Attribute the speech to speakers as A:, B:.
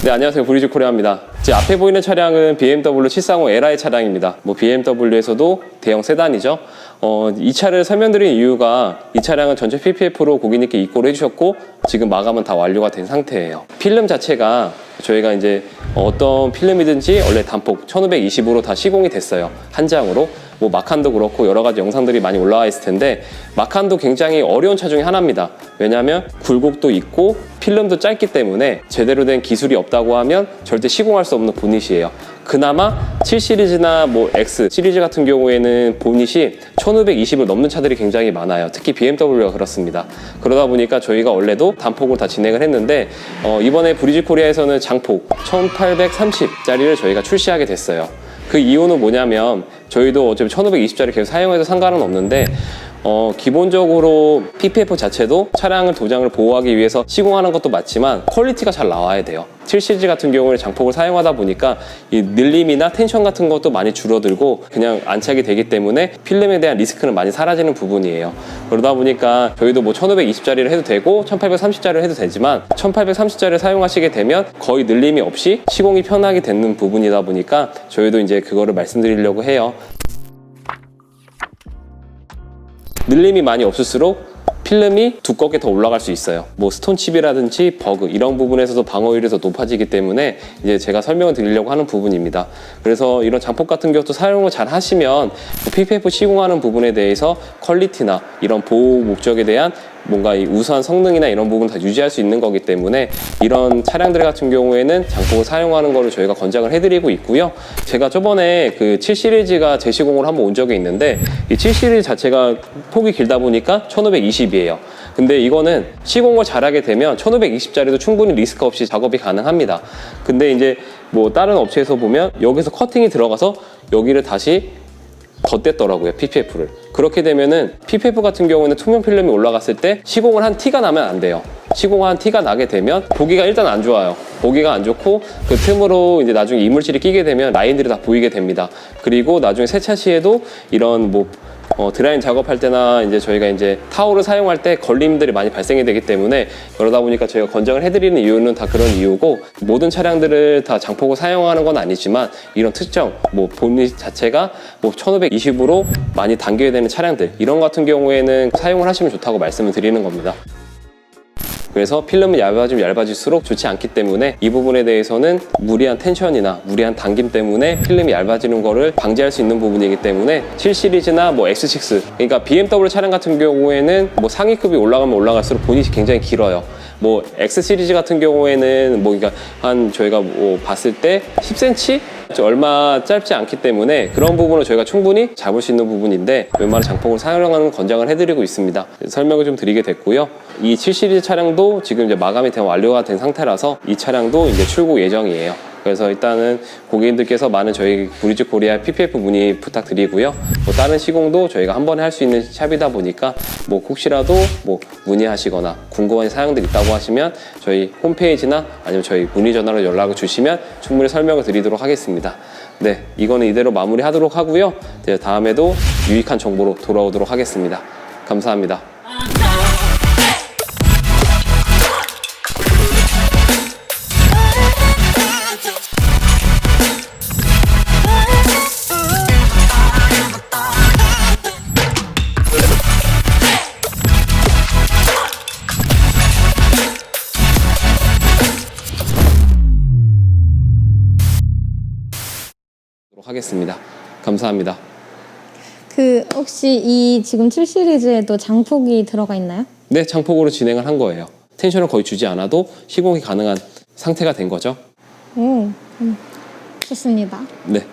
A: 네, 안녕하세요. 브리즈 코리아입니다. 제 앞에 보이는 차량은 BMW 730 Li 차량입니다. BMW에서도 대형 세단이죠. 이 차를 설명드린 이유가 이 차량은 전체 PPF로 고객님께 입고를 해주셨고 지금 마감은 다 완료가 된 상태예요. 필름 자체가 저희가 이제 어떤 필름이든지 원래 단폭 1520으로 다 시공이 됐어요. 한 장으로. 마칸도 그렇고 여러 가지 영상들이 많이 올라와 있을 텐데 마칸도 굉장히 어려운 차 중에 하나입니다. 왜냐하면 굴곡도 있고 필름도 짧기 때문에 제대로 된 기술이 없다고 하면 절대 시공할 수 없는 보닛이에요. 그나마 7 시리즈나 X 시리즈 같은 경우에는 보닛이 1520을 넘는 차들이 굉장히 많아요. 특히 BMW가 그렇습니다. 그러다 보니까 저희가 원래도 단폭으로 다 진행을 했는데 이번에 브리즈 코리아에서는 장폭 1830짜리를 저희가 출시하게 됐어요. 그 이유는 뭐냐면 저희도 어차피 1520짜리 계속 사용해도 상관은 없는데 기본적으로 PPF 자체도 차량을 도장을 보호하기 위해서 시공하는 것도 맞지만 퀄리티가 잘 나와야 돼요. 7시리즈 같은 경우는 장폭을 사용하다 보니까 이 늘림이나 텐션 같은 것도 많이 줄어들고 그냥 안착이 되기 때문에 필름에 대한 리스크는 많이 사라지는 부분이에요. 그러다 보니까 저희도 1520짜리를 해도 되고 1830짜리를 해도 되지만 1830짜리를 사용하시게 되면 거의 늘림이 없이 시공이 편하게 되는 부분이다 보니까 저희도 이제 그거를 말씀드리려고 해요. 늘림이 많이 없을수록 필름이 두껍게 더 올라갈 수 있어요. 스톤칩이라든지 버그 이런 부분에서도 방어율이 더 높아지기 때문에 이제 제가 설명을 드리려고 하는 부분입니다. 그래서 이런 장폭 같은 경우도 사용을 잘 하시면 PPF 시공하는 부분에 대해서 퀄리티나 이런 보호 목적에 대한 뭔가 이 우수한 성능이나 이런 부분 다 유지할 수 있는 거기 때문에 이런 차량들 같은 경우에는 장폭을 사용하는 거를 저희가 권장을 해드리고 있고요. 제가 저번에 그 7 시리즈가 재시공을 한번 온 적이 있는데 이 7 시리즈 자체가 폭이 길다 보니까 1520이에요. 근데 이거는 시공을 잘하게 되면 1520짜리도 충분히 리스크 없이 작업이 가능합니다. 근데 이제 다른 업체에서 보면 여기서 커팅이 들어가서 여기를 다시 덧댔더라고요, PPF를. 그렇게 되면은 PPF 같은 경우는 투명 필름이 올라갔을 때 시공을 한 티가 나면 안 돼요. 시공한 티가 나게 되면 보기가 일단 안 좋아요. 보기가 안 좋고 그 틈으로 이제 나중에 이물질이 끼게 되면 라인들이 다 보이게 됩니다. 그리고 나중에 세차 시에도 이런 드라잉 작업할 때나 이제 저희가 이제 타올을 사용할 때 걸림들이 많이 발생이 되기 때문에 그러다 보니까 저희가 권장을 해드리는 이유는 다 그런 이유고 모든 차량들을 다 장폭을 사용하는 건 아니지만 이런 특정 보닛 자체가 1520으로 많이 당겨야 되는 차량들 이런 같은 경우에는 사용을 하시면 좋다고 말씀을 드리는 겁니다. 그래서 필름은 얇아지면 얇아질수록 좋지 않기 때문에 이 부분에 대해서는 무리한 텐션이나 무리한 당김 때문에 필름이 얇아지는 거를 방지할 수 있는 부분이기 때문에 7 시리즈나 X6 그러니까 BMW 차량 같은 경우에는 상위급이 올라가면 올라갈수록 보닛이 굉장히 길어요. X 시리즈 같은 경우에는 그러니까 저희가 봤을 때 10cm? 얼마 짧지 않기 때문에 그런 부분을 저희가 충분히 잡을 수 있는 부분인데 웬만한 장폭을 사용하는 권장을 해드리고 있습니다. 설명을 좀 드리게 됐고요. 이 7 시리즈 차량도 지금 이제 마감이 완료가 된 상태라서 이 차량도 이제 출고 예정이에요. 그래서 일단은 고객님들께서 많은 저희 브리즈 코리아 PPF 문의 부탁드리고요. 다른 시공도 저희가 한 번에 할 수 있는 샵이다 보니까 혹시라도 문의하시거나 궁금한 사항들 있다고 하시면 저희 홈페이지나 아니면 저희 문의 전화로 연락을 주시면 충분히 설명을 드리도록 하겠습니다. 네, 이거는 이대로 마무리하도록 하고요. 다음에도 유익한 정보로 돌아오도록 하겠습니다. 감사합니다. 하겠습니다. 감사합니다.
B: 혹시 이 지금 7 시리즈에도 장폭이 들어가 있나요?
A: 네, 장폭으로 진행을 한 거예요. 텐션을 거의 주지 않아도 시공이 가능한 상태가 된 거죠.
B: 좋습니다.
A: 네.